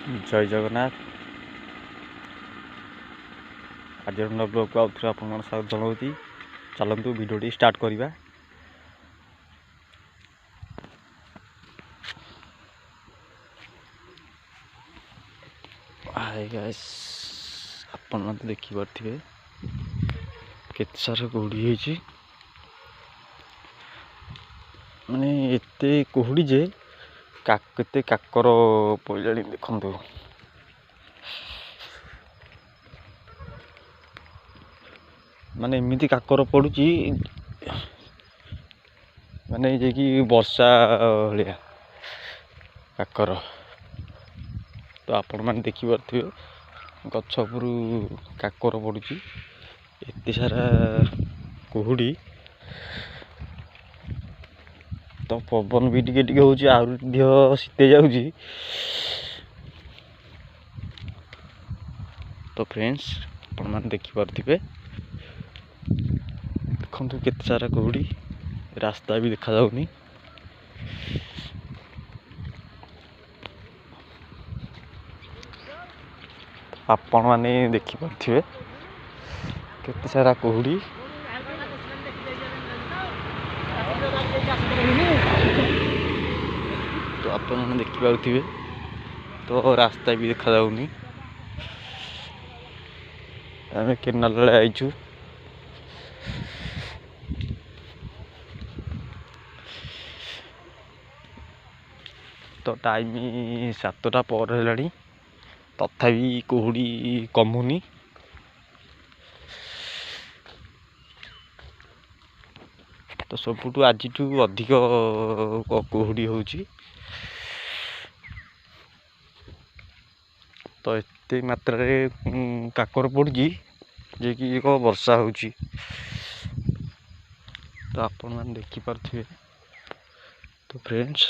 जय जगन्नाथ। आज ब्लॉग को आउे आप स्वागत जनाऊँ। चलतु भिडियो स्टार्ट करवा। हाय गाइस, आपण देखी पारे केते सारा कुहुड़ी होती माने एते कुहुड़ी जे केते काकर पड़ा देखु। माने एमती काकर पड़ुची माने जे कि वर्षा भाया काकर। तो आपण मैंने देखी पारे गछ उपर काकर पड़ुची एते सारा कुहुड़ी। तो पवन भी टिके टिके होची आहुरी शीते जाउची। तो फ्रेंड्स आपण मैंने देखी पारे देखु केते सारा कुहुड़ी। रास्ता भी देखा जाउनी। आपण मैंने देखी पारे केते सारा कुहुड़ी। तो आपण मैंने देखी पारे तो रास्ता भी देखा जाउनी। आमे केनाल आइचु। तो टाइम 7टा पर है तथापि कुहुड़ी कमुनी। तो सबुठू आज अधिक कुहुड़ी होची। तो एते मात्रा रे काकर पड़ी जे कि एक वर्षा होची। तो आपण मैंने देखी पारे। तो फ्रेंड्स